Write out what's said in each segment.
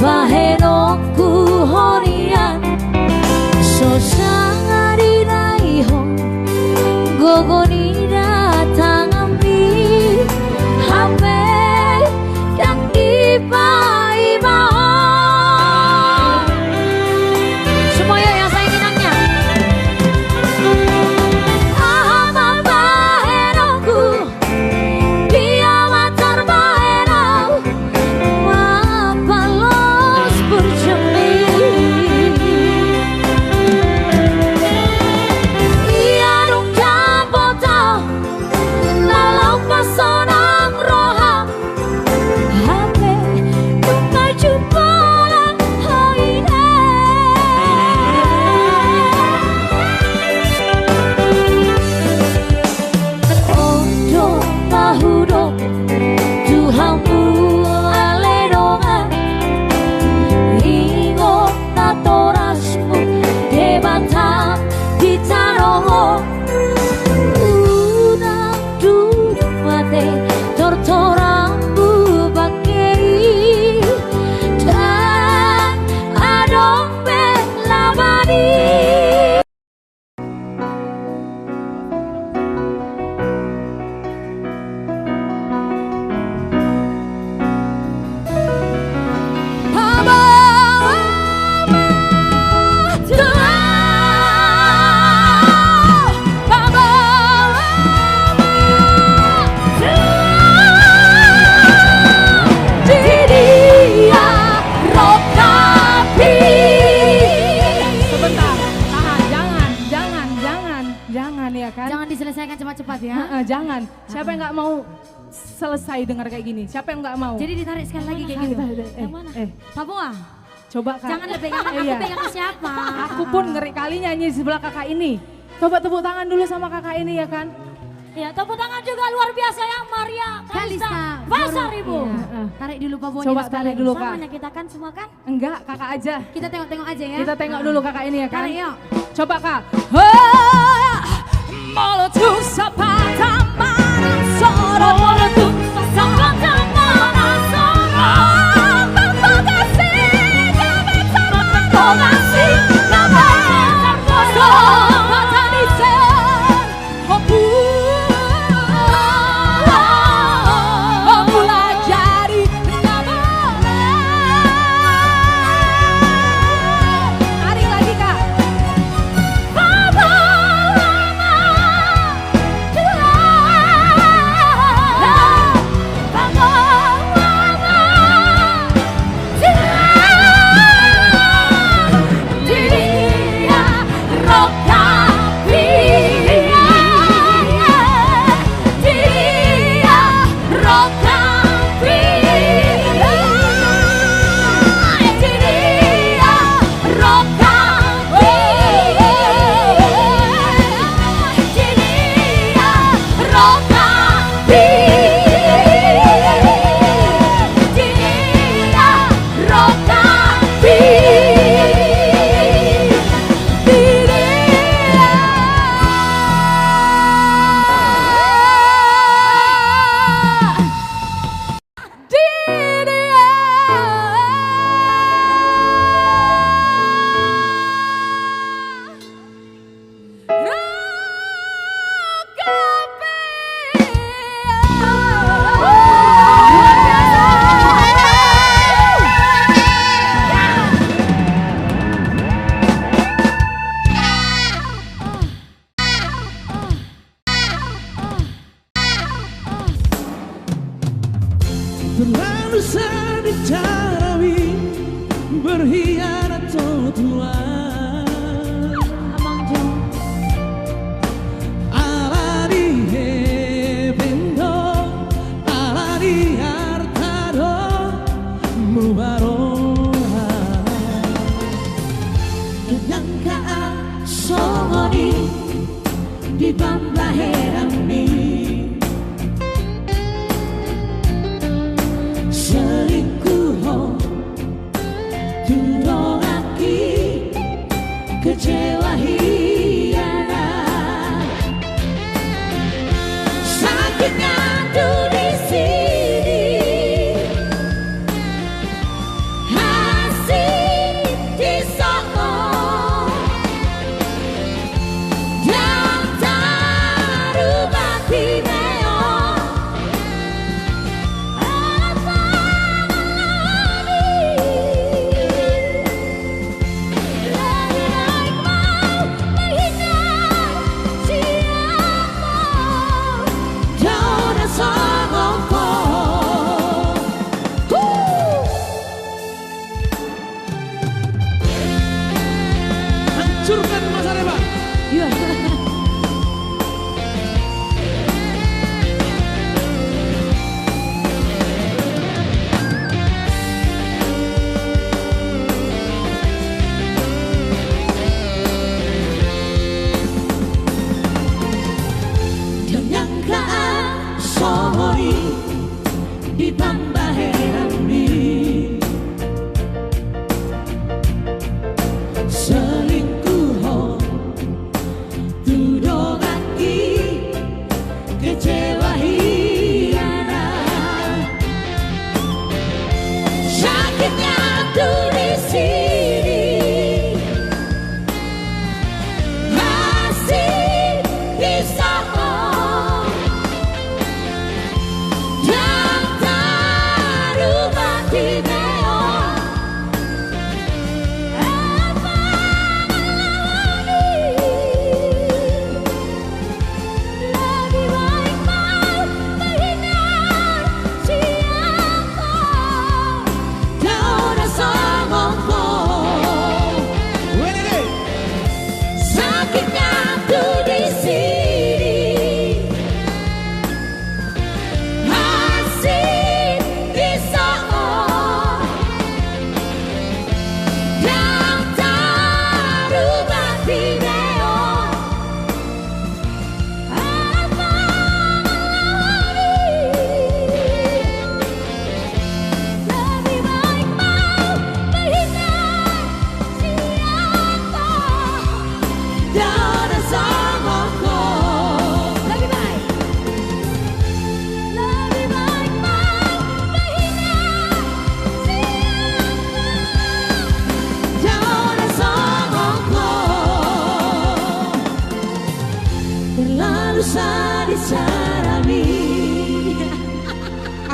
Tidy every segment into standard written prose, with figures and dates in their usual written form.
bahe no kuhorian sosangari raiho gogo ni datang ambil hape yang iba-iba. Semuanya yang saya inginannya ama bahe no ku dia matar bahe no mapalos berjemi ia dong jabota lalau pasonang roha hape nunga jumpa lang hoine ondo tahudo Tuhanmu aledongan ingo tatorasmu debatam ditaroho unang dumate tortorambu bakei dan adong belabadi. Sebentar, tahan, jangan ya kan? Jangan diselesaikan cepat-cepat ya. Jangan. Siapa yang nggak mau selesai dengar kayak gini? Siapa yang nggak mau? Jadi ditarik sekali lagi kayak gitu. Yang mana? Papua. Coba Kak. Jangan dipegang, aku pegang ke siapa? Aku pun ngeri kali nyanyi di sebelah kakak ini. Coba tepuk tangan dulu sama kakak ini ya kan? Ya, tepuk tangan juga luar biasa ya Maria Kalista Pasar Ibu. Tarik dulu Papuanya Coba sekali. tarik dulu, Kak. Sama kita kan semua kan? Enggak, kakak aja. Kita tengok-tengok aja ya. Kita tengok dulu kakak ini ya kan? Tarik yuk. Coba Kak. Molotu sapata marang soro molotu sapata marang soro tanpa kasih kami tanpa kasih kami tanpa tadi hopu mulai jadi nama. Tarik lagi Kak. Terlalu sedih carawi berkhianat Tuhan. Abang Jo. Ala di hebendo, ala di hartado, mubaroha. Kedangkaan songoni di bamba herami. Kecewa hianat, sakit ngadu di sini.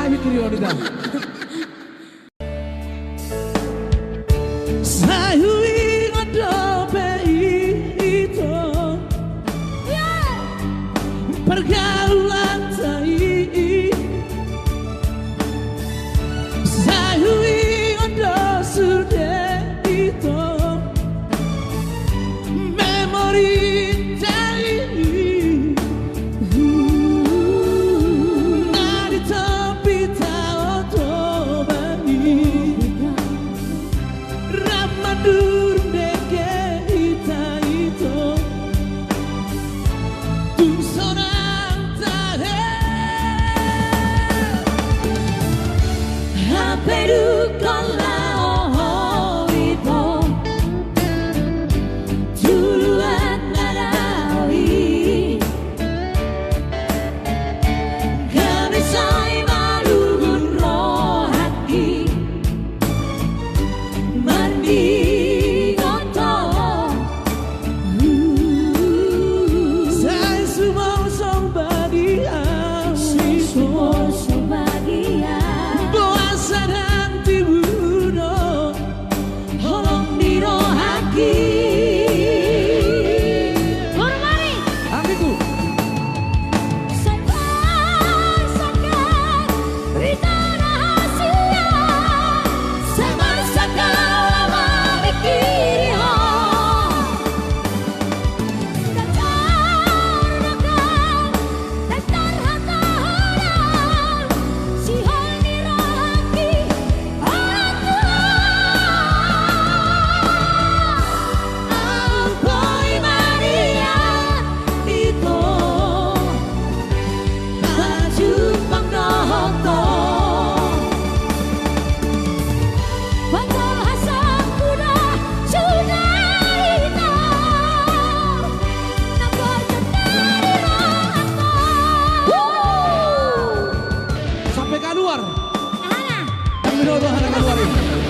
mikir wanita. Sayui ngodope itu pergaulan tai. Sayui ngodo sudah itu memori tai. Nari tapi tahu tobani Ramadur deke ita itu tum sonang tahe haperu kola oh itu duluan narawi kami say malugun rohati mandi goto saya semua sombadia puasa dan tibuno holong diro haki Hormati. Akiku Boy Maria itu baju pangnoto Bantol hasang kuda sudah hitam Nampakkan dari rohato sampai keluar. Hana Kami doa keluar ini.